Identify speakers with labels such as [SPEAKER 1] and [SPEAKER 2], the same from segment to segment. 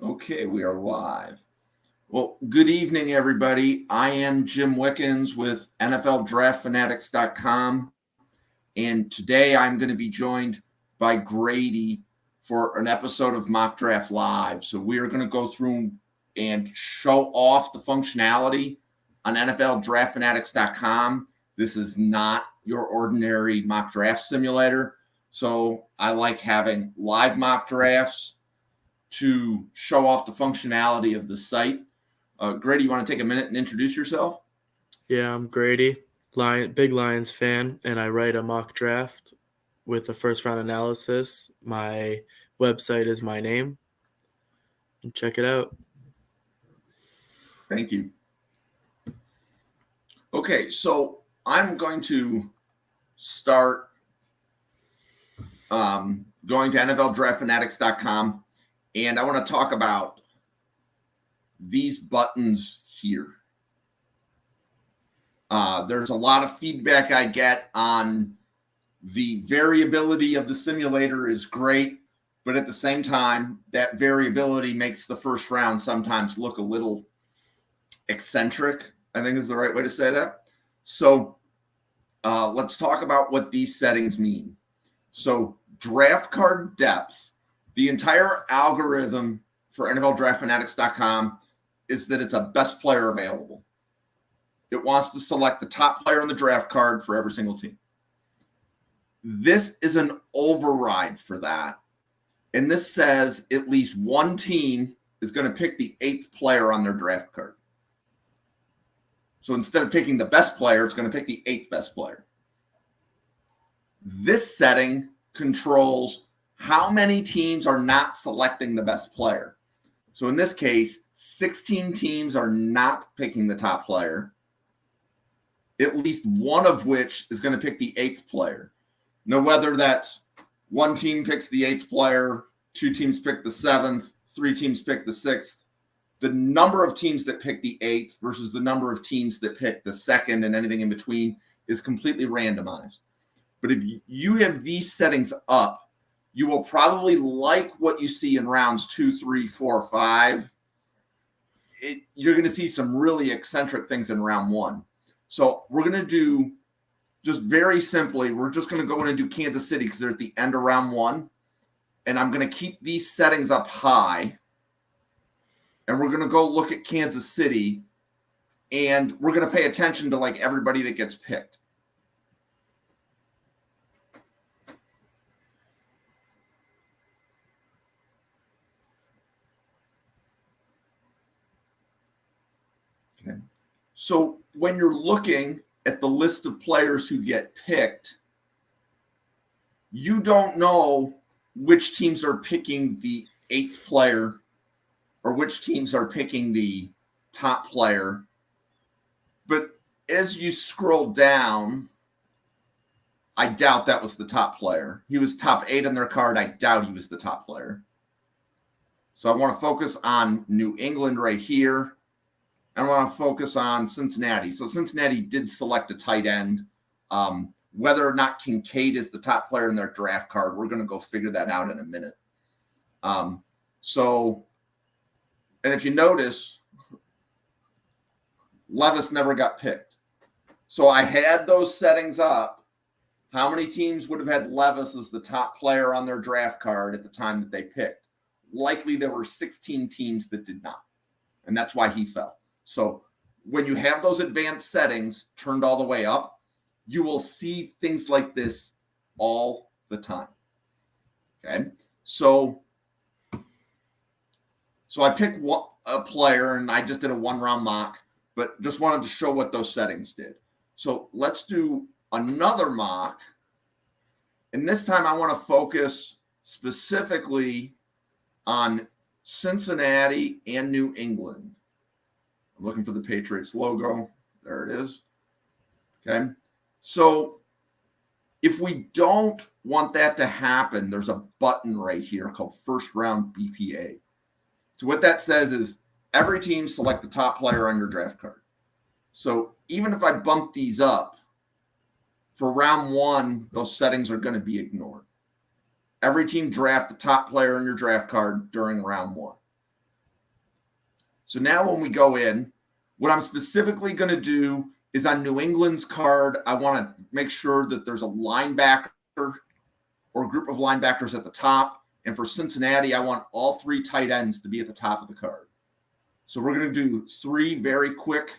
[SPEAKER 1] Okay, we are live. Well, good evening, everybody. I am Jim Wickens with NFLDraftFanatics.com, and today I'm going to be joined by Grady for an episode of Mock Draft Live. So we are going to go through and show off the functionality on NFLDraftFanatics.com. This is not your ordinary mock draft simulator. So I like having live mock drafts to show off the functionality of the site. Grady, you want to take a minute and introduce yourself?
[SPEAKER 2] Yeah, I'm Grady, big Lions fan, and I write a mock draft with a first round analysis. My website is my name. Check it out.
[SPEAKER 1] Thank you. Okay, so I'm going to start going to NFLDraftFanatics.com, and I want to talk about these buttons here. There's a lot of feedback I get on the variability of the simulator is great, but at the same time, that variability makes the first round sometimes look a little eccentric, I think is the right way to say that. So let's talk about what these settings mean. So draft card depth, the entire algorithm for NFLDraftFanatics.com is that it's a best player available. It wants to select the top player on the draft card for every single team. This is an override for that. And this says at least one team is going to pick the 8th player on their draft card. So instead of picking the best player, it's going to pick the 8th best player. This setting controls how many teams are not selecting the best player. So in this case, 16 teams are not picking the top player, at least one of which is going to pick the 8th player. Now, whether that's one team picks the 8th player, 2 teams pick the 7th, 3 teams pick the 6th, the number of teams that pick the 8th versus the number of teams that pick the 2nd and anything in between is completely randomized. But if you have these settings up, you will probably like what you see in rounds 2, 3, 4, 5. You're going to see some really eccentric things in round 1. So we're going to do, just very simply, we're just going to go in and do Kansas City because they're at the end of round 1. And I'm going to keep these settings up high. And we're going to go look at Kansas City. And we're going to pay attention to like everybody that gets picked. Okay. So when you're looking at the list of players who get picked, you don't know which teams are picking the 8th player or which teams are picking the top player. But as you scroll down, I doubt that was the top player. He was top 8 on their card. I doubt he was the top player. So I want to focus on New England right here. I want to focus on Cincinnati. So Cincinnati did select a tight end. Whether or not Kincaid is the top player in their draft card, we're going to go figure that out in a minute. And if you notice, Levis never got picked. So I had those settings up. How many teams would have had Levis as the top player on their draft card at the time that they picked? Likely there were 16 teams that did not. And that's why he fell. So when you have those advanced settings turned all the way up, you will see things like this all the time. Okay. So I picked a player and I just did a 1-round mock, but just wanted to show what those settings did. So let's do another mock. And this time I want to focus specifically on Cincinnati and New England. I'm looking for the Patriots logo. There it is. Okay. So if we don't want that to happen, there's a button right here called First Round BPA. So what that says is every team select the top player on your draft card. So even if I bump these up, for round 1, those settings are going to be ignored. Every team draft the top player on your draft card during round 1. So now when we go in, what I'm specifically going to do is on New England's card, I want to make sure that there's a linebacker or group of linebackers at the top. And for Cincinnati, I want all 3 tight ends to be at the top of the card. So we're going to do 3 very quick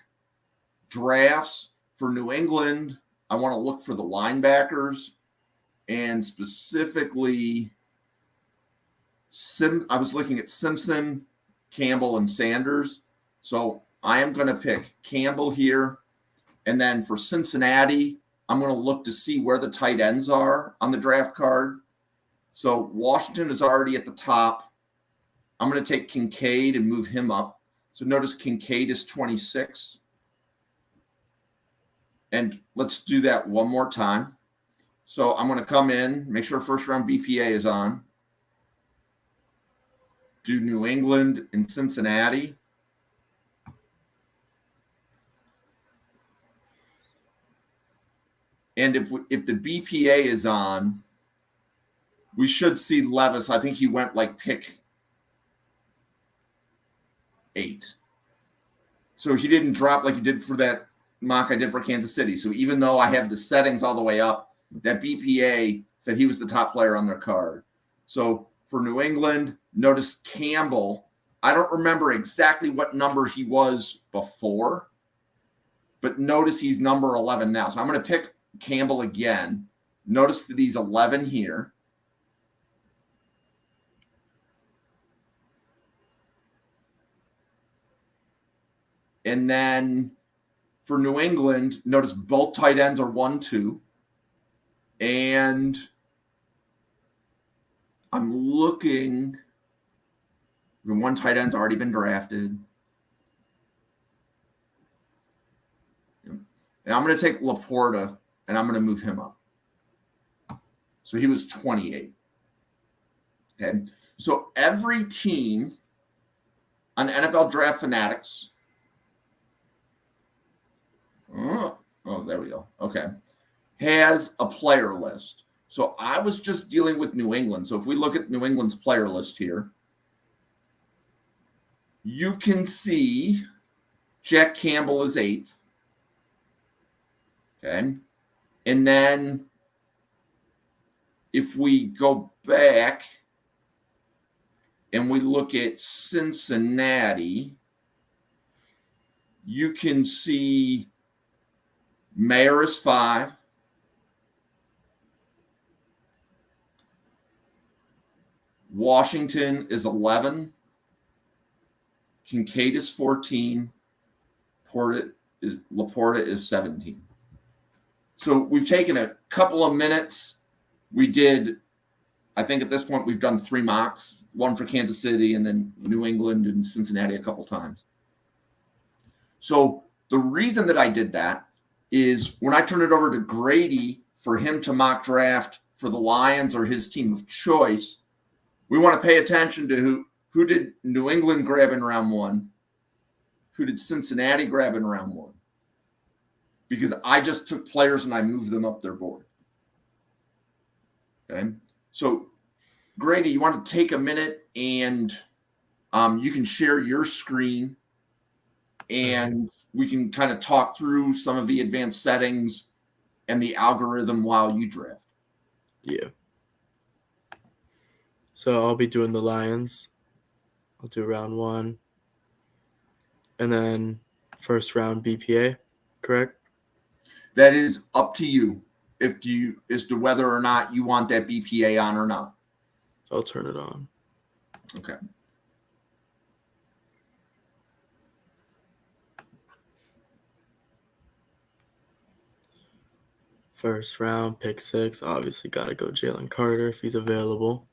[SPEAKER 1] drafts. For New England, I want to look for the linebackers, and specifically, I was looking at Simpson, Campbell, and Sanders. So I am going to pick Campbell here. And then for Cincinnati, I'm going to look to see where the tight ends are on the draft card. So Washington is already at the top. I'm going to take Kincaid and move him up. So notice Kincaid is 26. And let's do that one more time. So I'm going to come in, make sure first round BPA is on. Do New England and Cincinnati. And if the BPA is on, we should see Levis. I think he went like pick 8. So he didn't drop like he did for that mock I did for Kansas City. So even though I have the settings all the way up, that BPA said he was the top player on their card. So for New England, notice Campbell. I don't remember exactly what number he was before, but notice he's number 11 now. So I'm going to pick Campbell again. Notice that he's 11 here. And then for New England, notice both tight ends are 1-2. And I'm looking. One tight end's already been drafted. And I'm going to take Laporta, and I'm going to move him up. So he was 28. Okay. So every team on NFL Draft Fanatics. Oh, there we go. Okay. Has a player list. So I was just dealing with New England. So if we look at New England's player list here, you can see Jack Campbell is 8th. Okay. And then if we go back and we look at Cincinnati, you can see Mayer is 5. Washington is 11. Kincaid is 14. Laporta is 17. So we've taken a couple of minutes. We did, I think at this point, we've done 3 mocks, one for Kansas City and then New England and Cincinnati a couple times. So the reason that I did that is when I turned it over to Grady for him to mock draft for the Lions or his team of choice, we want to pay attention to who did New England grab in round 1, who did Cincinnati grab in round 1. Because I just took players and I moved them up their board. Okay. So, Grady, you want to take a minute and you can share your screen and we can kind of talk through some of the advanced settings and the algorithm while you draft.
[SPEAKER 2] Yeah. So I'll be doing the Lions. I'll do round 1. And then first round BPA, correct?
[SPEAKER 1] That is up to you as to whether or not you want that BPA on or not.
[SPEAKER 2] I'll turn it on.
[SPEAKER 1] Okay.
[SPEAKER 2] First round, pick 6. Obviously got to go Jalen Carter if he's available.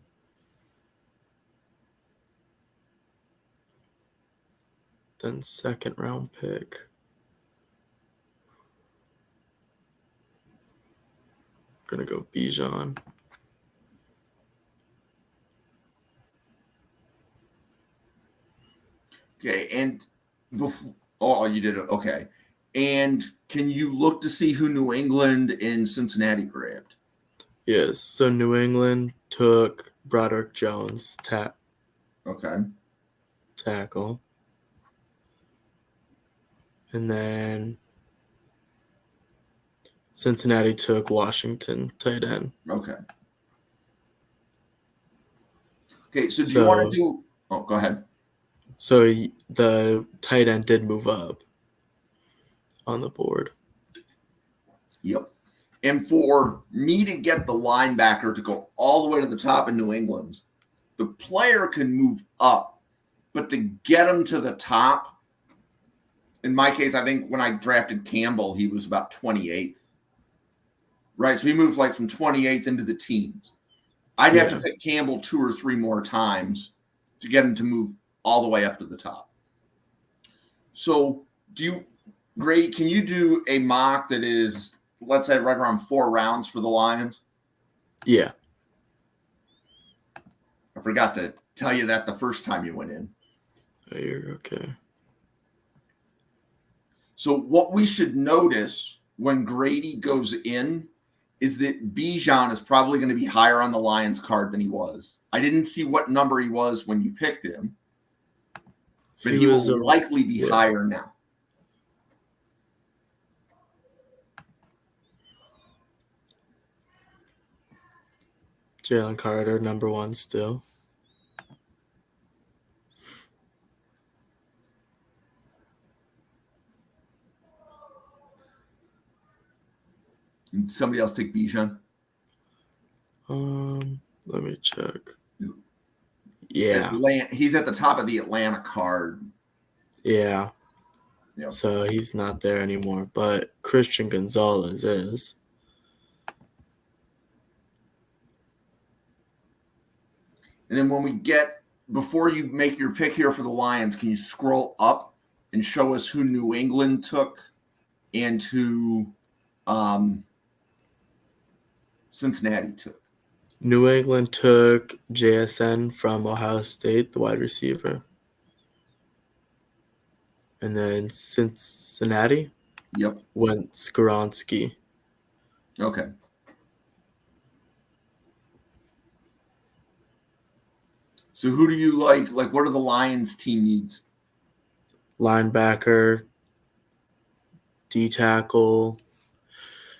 [SPEAKER 2] Then second round pick. Gonna go Bijan.
[SPEAKER 1] Okay, and before, you did it. Okay, and can you look to see who New England and Cincinnati grabbed?
[SPEAKER 2] Yes. So New England took Broderick Jones,
[SPEAKER 1] Okay.
[SPEAKER 2] tackle. And then Cincinnati took Washington tight end.
[SPEAKER 1] Okay. Okay, so do you
[SPEAKER 2] So-
[SPEAKER 1] want to do – oh, go ahead.
[SPEAKER 2] So the tight end did move up on the board.
[SPEAKER 1] Yep. And for me to get the linebacker to go all the way to the top in New England, the player can move up, but to get him to the top, in my case, I think when I drafted Campbell, he was about 28th. Right, so he moved like from 28th into the teens. I'd have to pick Campbell 2 or 3 more times to get him to move all the way up to the top. So Grady, can you do a mock that is, let's say, right around 4 rounds for the Lions?
[SPEAKER 2] Yeah.
[SPEAKER 1] I forgot to tell you that the first time you went in.
[SPEAKER 2] Oh, you're okay.
[SPEAKER 1] So what we should notice when Grady goes in is that Bijan is probably going to be higher on the Lions card than he was. I didn't see what number he was when you picked him, but he will likely be higher now.
[SPEAKER 2] Jalen Carter, number 1 still.
[SPEAKER 1] Did somebody else take Bijan?
[SPEAKER 2] Let me check. Yeah.
[SPEAKER 1] He's at the top of the Atlanta card.
[SPEAKER 2] Yeah.
[SPEAKER 1] Yep.
[SPEAKER 2] So he's not there anymore, but Christian Gonzalez is.
[SPEAKER 1] And then before you make your pick here for the Lions, can you scroll up and show us who New England took and who Cincinnati took?
[SPEAKER 2] New England took JSN from Ohio State, the wide receiver. And then Cincinnati went Skoronski.
[SPEAKER 1] Okay. So who do you like? Like, what are the Lions' team needs?
[SPEAKER 2] Linebacker, D-tackle,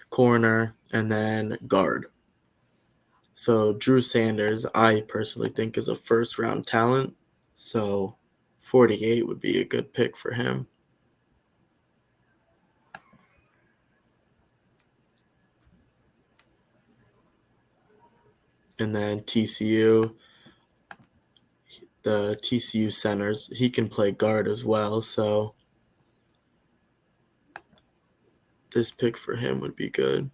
[SPEAKER 2] corner, and then guard. So Drew Sanders, I personally think, is a first-round talent. So 48 would be a good pick for him. And then TCU, the TCU centers, he can play guard as well. So this pick for him would be good.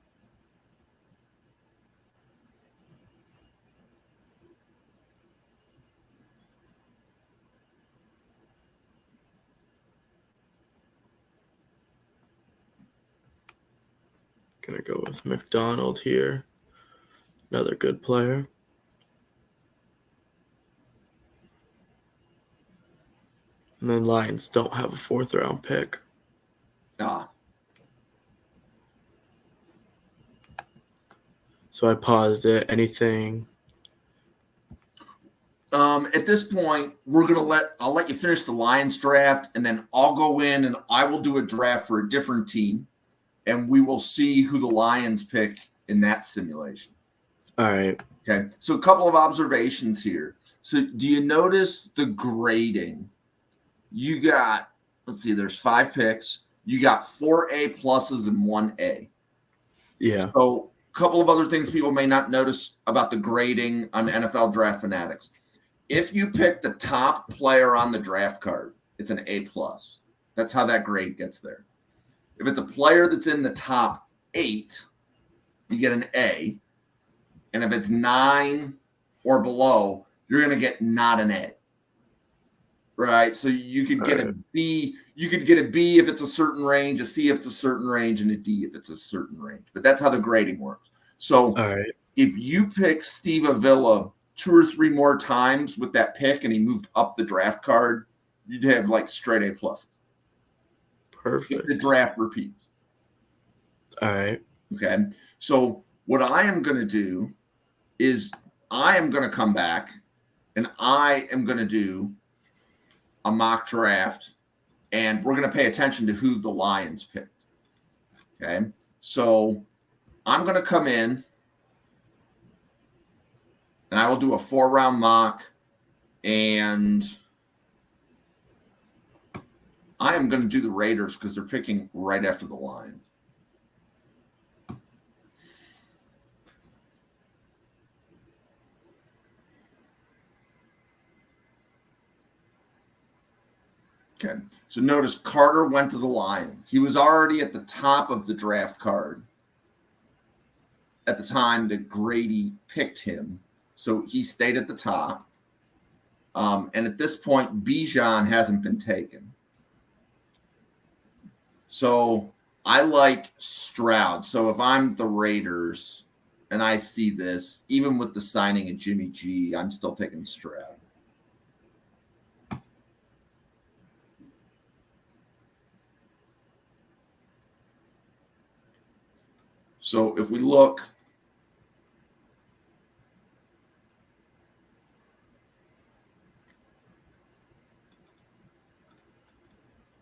[SPEAKER 2] Gonna go with McDonald here. Another good player. And then Lions don't have a 4th-round pick. So I paused it. Anything?
[SPEAKER 1] At this point, I'll let you finish the Lions draft, and then I'll go in and I will do a draft for a different team, and we will see who the Lions pick in that simulation.
[SPEAKER 2] All right.
[SPEAKER 1] Okay. So a couple of observations here. So do you notice the grading? You got, let's see, there's 5 picks. You got 4 A pluses and 1 A.
[SPEAKER 2] Yeah.
[SPEAKER 1] So a couple of other things people may not notice about the grading on NFL Draft Fanatics. If you pick the top player on the draft card, it's an A plus. That's how that grade gets there. If it's a player that's in the top 8, you get an A. And if it's 9 or below, you're going to get not an A. Right? So you could get a B. You could get a B if it's a certain range, a C if it's a certain range, and a D if it's a certain range. But that's how the grading works. So if you pick Steve Avila 2 or 3 more times with that pick and he moved up the draft card, you'd have like straight A pluses.
[SPEAKER 2] Perfect.
[SPEAKER 1] If the draft repeats.
[SPEAKER 2] All right.
[SPEAKER 1] Okay. So what I am going to do is I am going to come back and I am going to do a mock draft and we're going to pay attention to who the Lions picked. Okay, so I'm going to come in, and I will do a 4-round mock, and I am going to do the Raiders because they're picking right after the Lions. Okay, so notice Carter went to the Lions. He was already at the top of the draft card at the time that Grady picked him, so he stayed at the top. And at this point, Bijan hasn't been taken. So I like Stroud. So if I'm the Raiders and I see this, even with the signing of Jimmy G, I'm still taking Stroud. So if we look,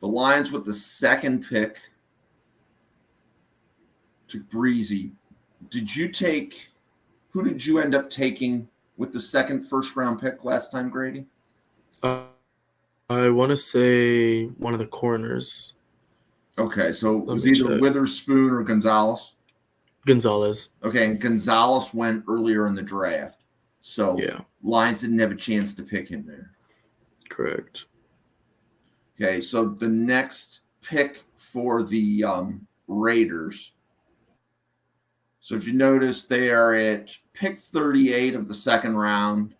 [SPEAKER 1] the Lions with the second pick took Breezy. Who did you end up taking with the second first-round pick last time, Grady?
[SPEAKER 2] I want to say one of the corners.
[SPEAKER 1] Okay, so it was either Witherspoon or Gonzalez.
[SPEAKER 2] Gonzalez.
[SPEAKER 1] Okay, and Gonzalez went earlier in the draft. So
[SPEAKER 2] yeah,
[SPEAKER 1] Lions didn't have a chance to pick him there.
[SPEAKER 2] Correct.
[SPEAKER 1] Okay, so the next pick for the Raiders. So if you notice, they are at pick 38 of the second round.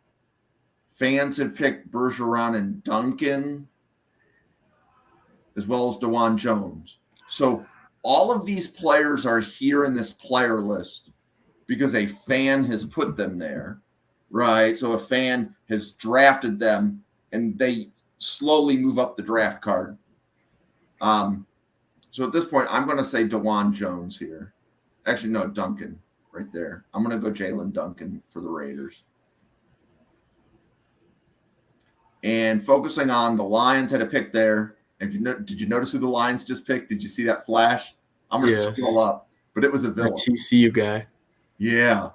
[SPEAKER 1] Fans have picked Bergeron and Duncan, as well as DeJuan Jones. So all of these players are here in this player list because a fan has put them there, right? So a fan has drafted them, and they slowly move up the draft card. So at this point, I'm going to say DeJuan Jones here. Actually, no, Duncan right there. I'm going to go Jalen Duncan for the Raiders. And focusing on the Lions had a pick there. And did you notice who the Lions just picked? Did you see that flash? I'm going to scroll up, but it was a villain.
[SPEAKER 2] A TCU guy.
[SPEAKER 1] Yeah.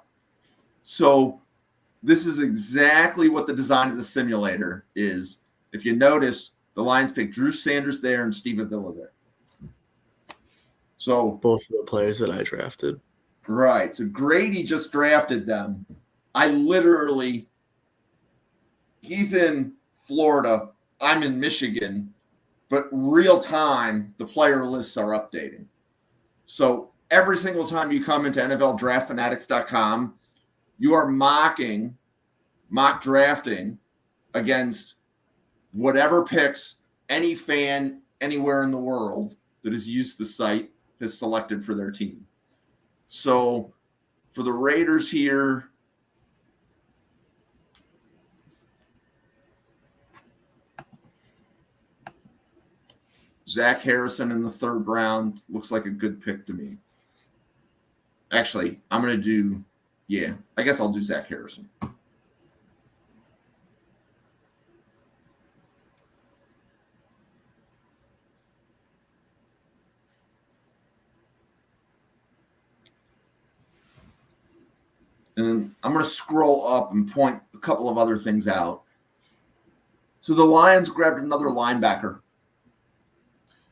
[SPEAKER 1] So this is exactly what the design of the simulator is. If you notice, the Lions picked Drew Sanders there and Steve Avila there. So
[SPEAKER 2] both of the players that I drafted.
[SPEAKER 1] Right. So Grady just drafted them. He's in Florida. I'm in Michigan. But real time, the player lists are updating. So every single time you come into NFLDraftFanatics.com, you are mock drafting against whatever picks any fan anywhere in the world that has used the site has selected for their team. So for the Raiders here, Zach Harrison in the third round looks like a good pick to me. Actually, I guess I'll do Zach Harrison. And then I'm going to scroll up and point a couple of other things out. So the Lions grabbed another linebacker.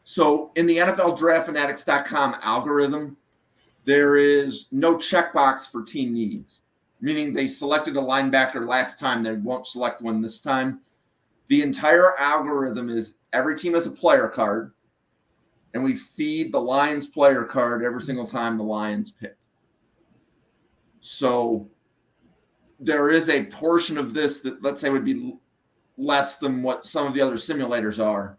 [SPEAKER 1] So in the NFLDraftFanatics.com algorithm, there is no checkbox for team needs, meaning they selected a linebacker last time. They won't select one this time. The entire algorithm is every team has a player card, and we feed the Lions player card every single time the Lions pick. So there is a portion of this that, let's say, would be less than what some of the other simulators are.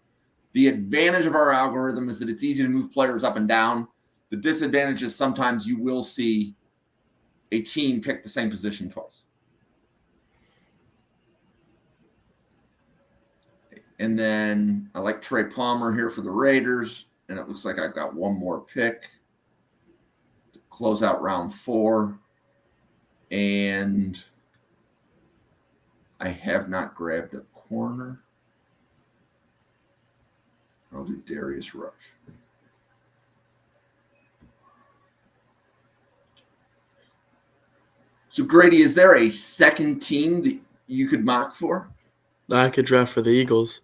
[SPEAKER 1] The advantage of our algorithm is that it's easy to move players up and down. The disadvantage is sometimes you will see a team pick the same position twice. And then I like Trey Palmer here for the Raiders, and it looks like I've got one more pick to close out round 4. And I have not grabbed a corner. I'll do Darius Rush. So, Grady, is there a second team that you could mock for?
[SPEAKER 2] I could draft for the Eagles.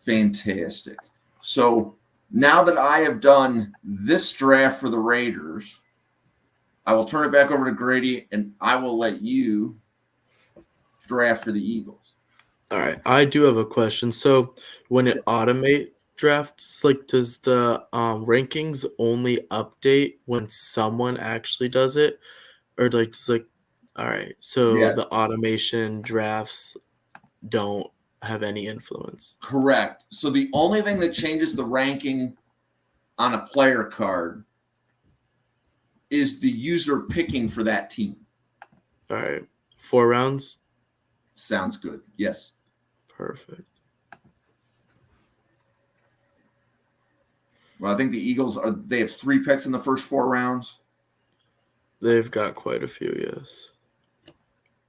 [SPEAKER 1] Fantastic. So, now that I have done this draft for the Raiders, I will turn it back over to Grady, and I will let you draft for the Eagles.
[SPEAKER 2] All right. I do have a question. So when it automate drafts, like does the rankings only update when someone actually does it? Or like just like all right, so
[SPEAKER 1] Yeah.
[SPEAKER 2] the automation drafts don't have any influence.
[SPEAKER 1] Correct. So the only thing that changes the ranking on a player card is the user picking for that team.
[SPEAKER 2] All right. 4 rounds?
[SPEAKER 1] Sounds good. Yes.
[SPEAKER 2] Perfect.
[SPEAKER 1] Well, I think the Eagles they have 3 picks in the first 4 rounds.
[SPEAKER 2] They've got quite a few, yes.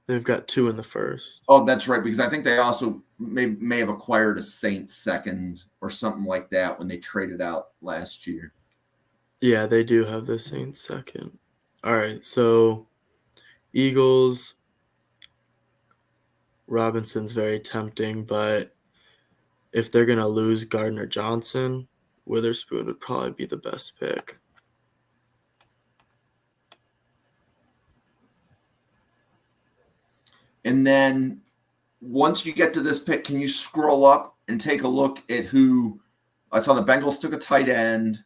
[SPEAKER 2] They've got 2 in the first.
[SPEAKER 1] Oh, that's right, because I think they also may have acquired a Saints second or something like that when they traded out last year.
[SPEAKER 2] Yeah, they do have the Saints second. All right, so Eagles, Robinson's very tempting, but if they're going to lose Gardner Johnson, Witherspoon would probably be the best pick.
[SPEAKER 1] And then once you get to this pick, can you scroll up and take a look at who I saw the Bengals took a tight end,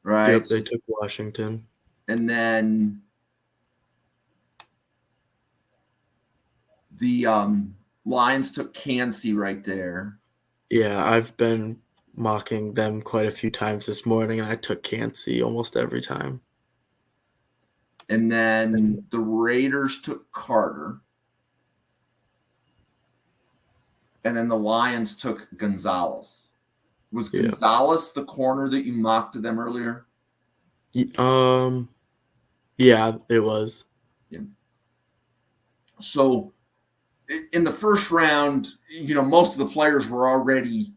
[SPEAKER 1] right?
[SPEAKER 2] Yep, they took Washington.
[SPEAKER 1] And then the Lions took Kancey right there.
[SPEAKER 2] Yeah, I've been mocking them quite a few times this morning, and I took Kancey almost every time.
[SPEAKER 1] And then the Raiders took Carter. And then the Lions took Gonzalez. Was Gonzalez the corner that you mocked to them earlier?
[SPEAKER 2] Yeah, it was.
[SPEAKER 1] Yeah. So in the first round, most of the players were already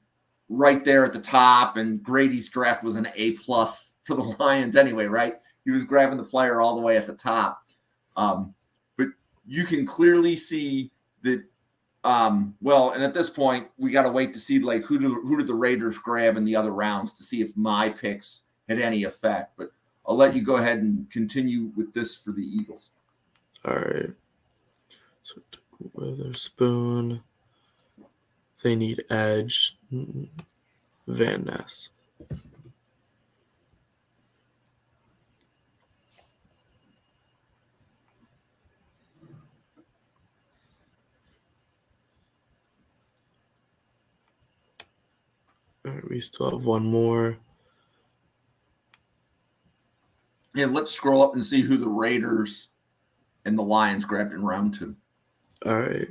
[SPEAKER 1] right there at the top, and Grady's draft was an A+ for the Lions anyway, right? He was grabbing the player all the way at the top. But you can clearly see that. And at this point, we got to wait to see like who did the Raiders grab in the other rounds to see if my picks had any effect. But I'll let you go ahead and continue with this for the Eagles.
[SPEAKER 2] All right. So Witherspoon. They need edge. Van Ness. All right, we still have one more.
[SPEAKER 1] Yeah, let's scroll up and see who the Raiders and the Lions grabbed in round 2.
[SPEAKER 2] All right.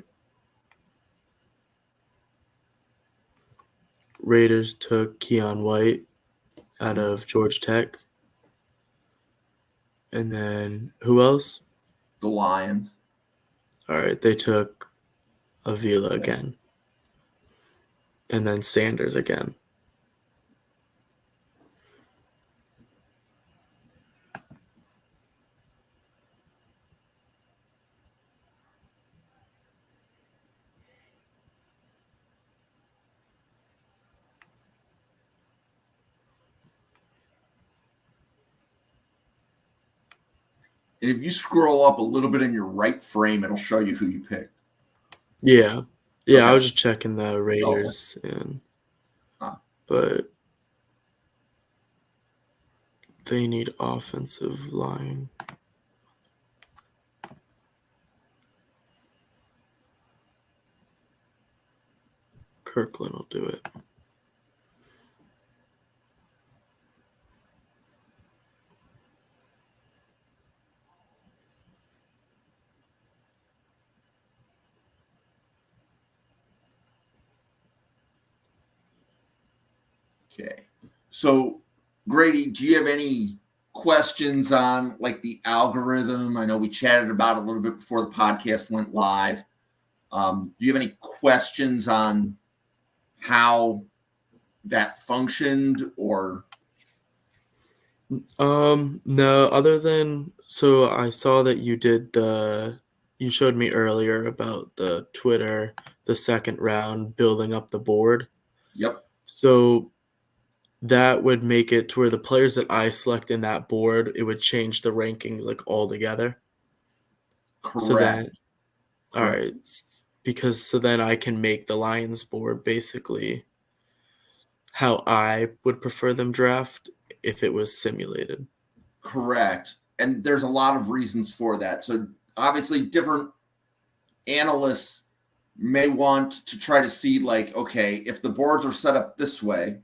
[SPEAKER 2] Raiders took Keon White out of Georgia Tech. And then who else?
[SPEAKER 1] The Lions.
[SPEAKER 2] All right, they took Avila again. And then Sanders again.
[SPEAKER 1] And if you scroll up a little bit in your right frame, it'll show you who you picked.
[SPEAKER 2] Yeah. Yeah,
[SPEAKER 1] Okay.
[SPEAKER 2] I was just checking the Raiders but they need offensive line. Kirkland will do it.
[SPEAKER 1] Okay. So, Grady, do you have any questions on like the algorithm? I know we chatted about it a little bit before the podcast went live. Do you have any questions on how that functioned, or
[SPEAKER 2] No, other than so I saw that you showed me earlier about the Twitter, the second round building up the board.
[SPEAKER 1] yep,
[SPEAKER 2] So that would make it to where the players that I select in that board, it would change the rankings like altogether. So
[SPEAKER 1] correct,
[SPEAKER 2] then, all
[SPEAKER 1] correct,
[SPEAKER 2] right, because so then I can make the Lions board basically how I would prefer them draft if it was simulated.
[SPEAKER 1] correct. And there's a lot of reasons for that. So obviously, different analysts may want to try to see, like, okay, if the boards are set up this way,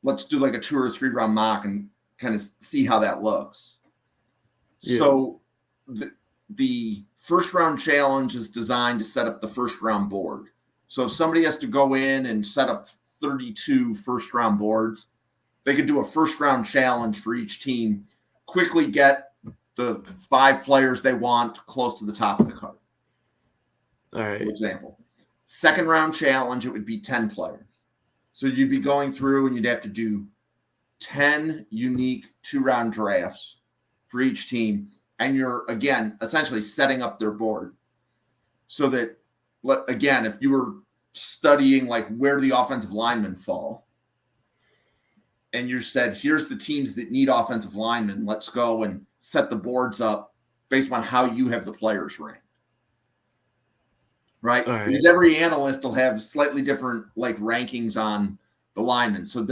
[SPEAKER 1] let's do like a 2 or 3 round mock and kind of see how that looks.
[SPEAKER 2] Yeah.
[SPEAKER 1] So the first round challenge is designed to set up the first round board. So if somebody has to go in and set up 32 first round boards, they could do a first round challenge for each team, quickly get the 5 players they want close to the top of the card.
[SPEAKER 2] All right.
[SPEAKER 1] For example, second round challenge, it would be 10 players. So you'd be going through and you'd have to do 10 unique 2-round drafts for each team. And you're, again, essentially setting up their board so that, again, if you were studying like where the offensive linemen fall, and you said, here's the teams that need offensive linemen, let's go and set the boards up based on how you have the players ranked. Right?
[SPEAKER 2] All right.
[SPEAKER 1] Because every analyst will have slightly different like rankings on the linemen. So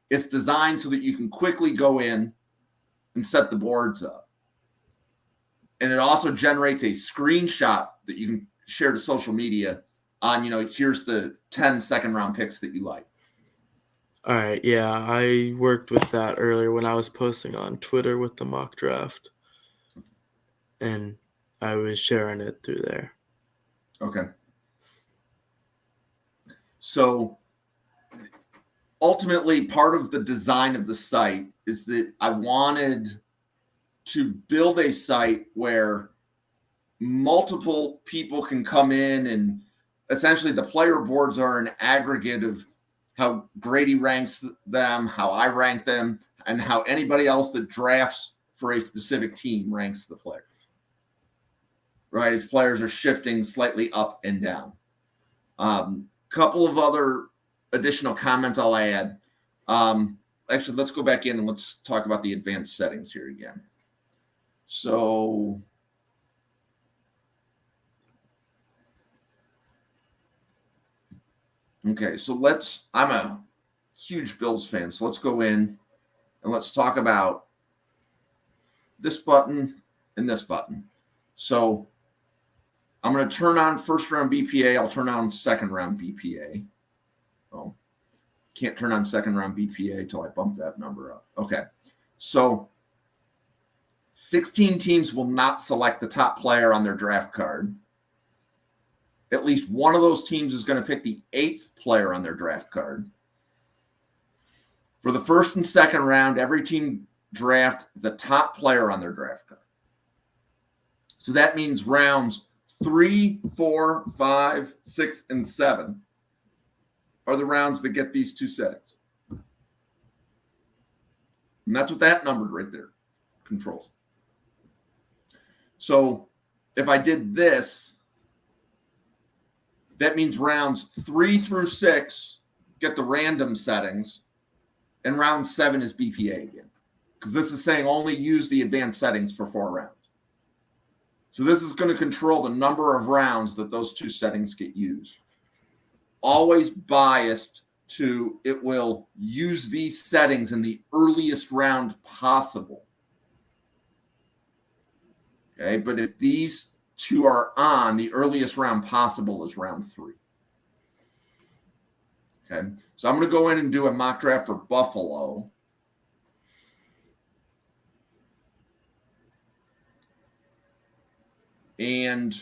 [SPEAKER 1] it's designed so that you can quickly go in and set the boards up. And it also generates a screenshot that you can share to social media on, here's the 10 second round picks that you like.
[SPEAKER 2] All right, yeah, I worked with that earlier when I was posting on Twitter with the mock draft, and I was sharing it through there.
[SPEAKER 1] Okay. So ultimately, part of the design of the site is that I wanted to build a site where multiple people can come in, and essentially the player boards are an aggregate of how Grady ranks them, how I rank them, and how anybody else that drafts for a specific team ranks the players. Right? As players are shifting slightly up and down. Couple of other additional comments I'll add. Actually, let's go back in and let's talk about the advanced settings here again. So okay, so I'm a huge Bills fan, so let's go in and let's talk about this button and this button. So I'm going to turn on first round BPA. I'll turn on second round BPA. Oh, can't turn on second round BPA until I bump that number up. Okay, so 16 teams will not select the top player on their draft card. At least one of those teams is going to pick the 8th player on their draft card. For the first and second round, every team draft the top player on their draft card. So that means rounds 3, 4, 5, 6, and 7 are the rounds that get these 2 settings. And that's what that number right there controls. So if I did this, that means rounds 3 through 6 get the random settings, and round 7 is BPA again. Because this is saying only use the advanced settings for 4 rounds. So this is going to control the number of rounds that those 2 settings get used. Always biased to it will use these settings in the earliest round possible. Okay, but if these 2 are on, the earliest round possible is round 3. Okay, so I'm going to go in and do a mock draft for Buffalo. And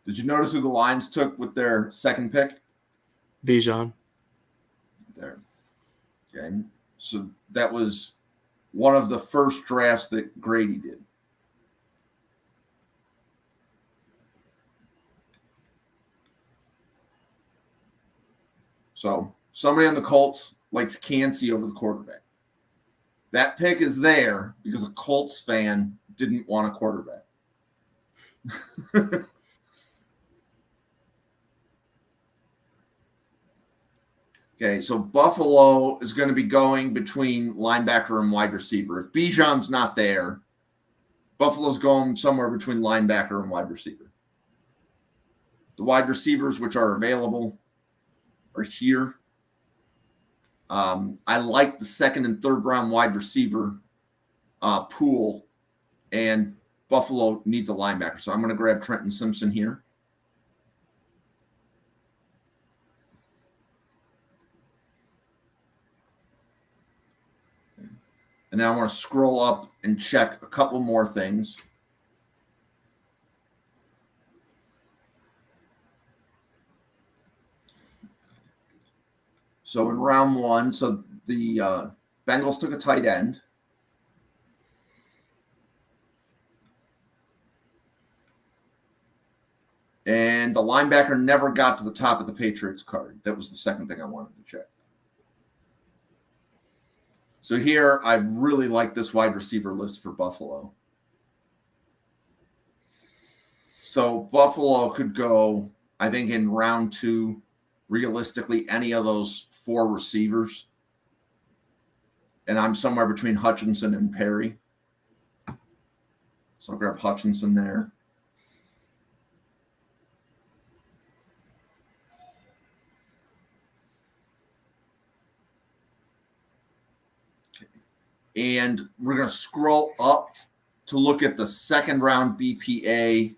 [SPEAKER 1] did you notice who the Lions took with their second pick?
[SPEAKER 2] Bijan.
[SPEAKER 1] There. Okay. So that was one of the first drafts that Grady did. So somebody on the Colts likes Kancey over the quarterback. That pick is there because a Colts fan didn't want a quarterback. Okay, so Buffalo is going to be going between linebacker and wide receiver. If Bijan's not there, Buffalo's going somewhere between linebacker and wide receiver. The wide receivers which are available are here. I like the second and third round wide receiver pool, and Buffalo needs a linebacker. So I'm going to grab Trenton Simpson here. And then I want to scroll up and check a couple more things. So in round one, so the Bengals took a tight end. And the linebacker never got to the top of the Patriots card. That was the second thing I wanted to check. So here, I really like this wide receiver list for Buffalo. So Buffalo could go, I think, in round two, realistically, any of those four receivers. And I'm somewhere between Hutchinson and Perry. So I'll grab Hutchinson there. And we're going to scroll up to look at the second round BPA.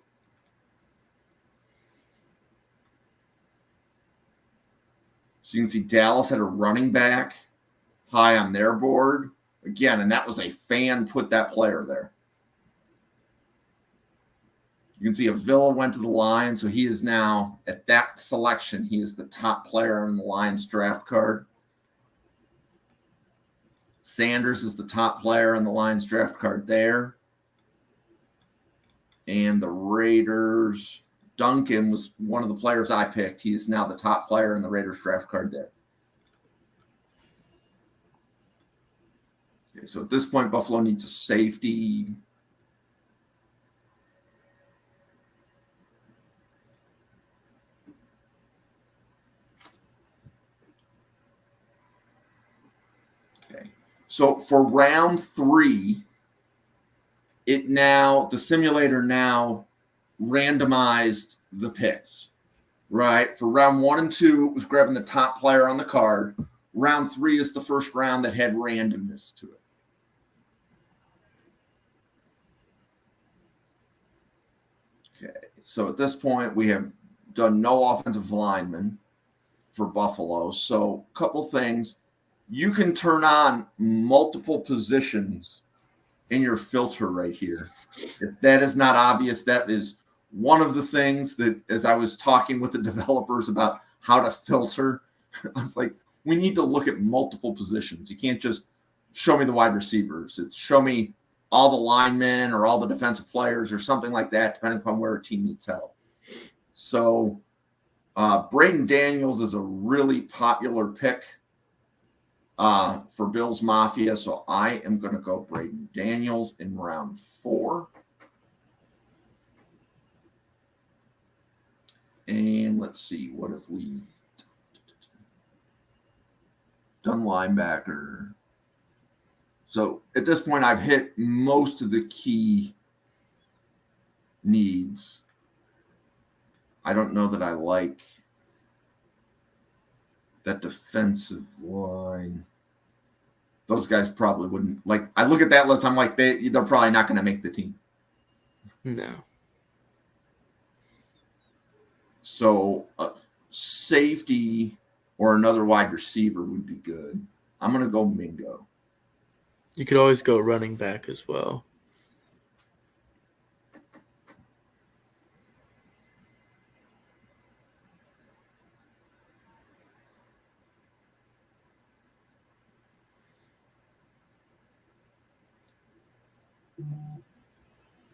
[SPEAKER 1] So you can see Dallas had a running back high on their board. Again, and that was a fan put that player there. You can see Avila went to the Lions, so he is now, at that selection, he is the top player on the Lions draft card. Sanders is the top player on the Lions draft card there. And the Raiders, Duncan was one of the players I picked. He is now the top player in the Raiders draft card there. Okay, so at this point, Buffalo needs a safety. Okay, so for round three, the simulator now randomized the picks, right? For round 1 and 2, it was grabbing the top player on the card. Round 3 is the first round that had randomness to it. Okay, so at this point, we have done no offensive linemen for Buffalo. So a couple things. You can turn on multiple positions in your filter right here. If that is not obvious, that is one of the things that, as I was talking with the developers about how to filter, I was like, we need to look at multiple positions. You can't just show me the wide receivers. It's show me all the linemen or all the defensive players or something like that, depending upon where a team needs help. So Braden Daniels is a really popular pick for Bills Mafia. So I am going to go Braden Daniels in round 4. And let's see, what have we done? Linebacker. So at this point, I've hit most of the key needs. I don't know that I like that defensive line. Those guys probably wouldn't like. I look at that list. I'm like, they're probably not going to make the team.
[SPEAKER 2] No.
[SPEAKER 1] So safety or another wide receiver would be good. I'm going to go Mingo.
[SPEAKER 2] You could always go running back as well.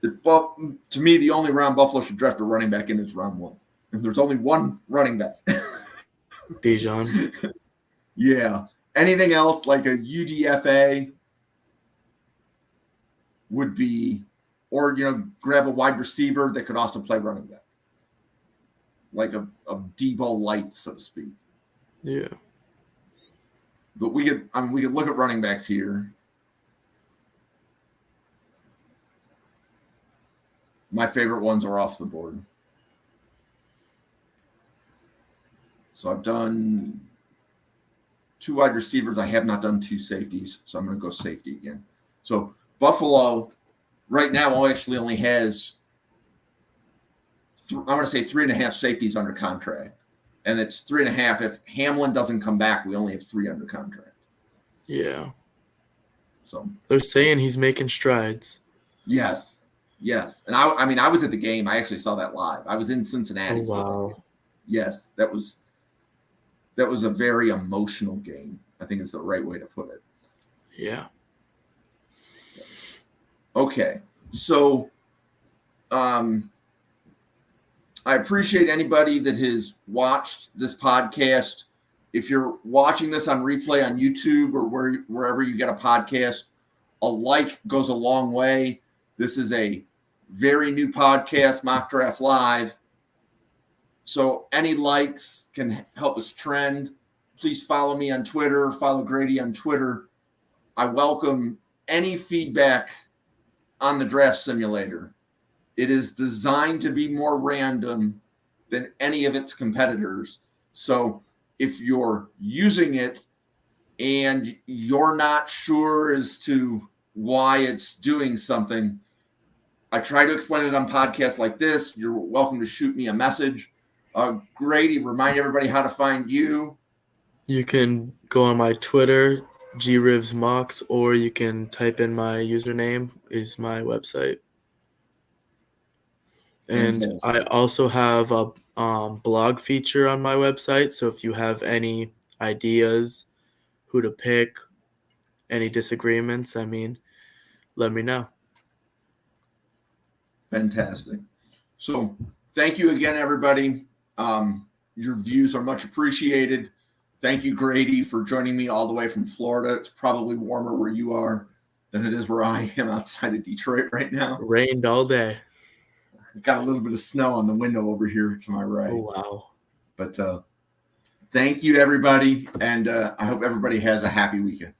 [SPEAKER 1] To me, the only round Buffalo should draft a running back in is round 1. If there's only one running back.
[SPEAKER 2] Bijan.
[SPEAKER 1] Yeah. Anything else like a UDFA would be, or, grab a wide receiver that could also play running back. Like a Debo light, so to speak.
[SPEAKER 2] Yeah.
[SPEAKER 1] But we could look at running backs here. My favorite ones are off the board. So I've done 2 wide receivers. I have not done 2 safeties, so I'm going to go safety again. So Buffalo right now actually only has, I'm going to say 3.5 safeties under contract. And it's 3.5. If Hamlin doesn't come back, we only have 3 under contract.
[SPEAKER 2] Yeah.
[SPEAKER 1] So
[SPEAKER 2] they're saying he's making strides.
[SPEAKER 1] Yes. And I was at the game. I actually saw that live. I was in Cincinnati.
[SPEAKER 2] Oh, wow.
[SPEAKER 1] Yes, that was a very emotional game. I think is the right way to put it.
[SPEAKER 2] Yeah.
[SPEAKER 1] Okay. So I appreciate anybody that has watched this podcast. If you're watching this on replay on YouTube or wherever you get a podcast, a like goes a long way. This is a very new podcast, Mock Draft Live. So any likes can help us trend. Please follow me on Twitter. Follow Grady on Twitter. I welcome any feedback on the draft simulator. It is designed to be more random than any of its competitors. So if you're using it and you're not sure as to why it's doing something, I try to explain it on podcasts like this. You're welcome to shoot me a message. Grady, remind everybody how to find you.
[SPEAKER 2] You can go on my Twitter, grivsmocks, or you can type in my username is my website. And
[SPEAKER 1] Fantastic.
[SPEAKER 2] I also have a blog feature on my website. So if you have any ideas, who to pick, any disagreements, let me know.
[SPEAKER 1] Fantastic. So thank you again, everybody. Your views are much appreciated. Thank you, Grady, for joining me all the way from Florida. It's probably warmer where you are than it is where I am outside of Detroit right now.
[SPEAKER 2] Rained all day.
[SPEAKER 1] Got a little bit of snow on the window over here to my right.
[SPEAKER 2] Oh, wow.
[SPEAKER 1] But thank you, everybody, and I hope everybody has a happy weekend.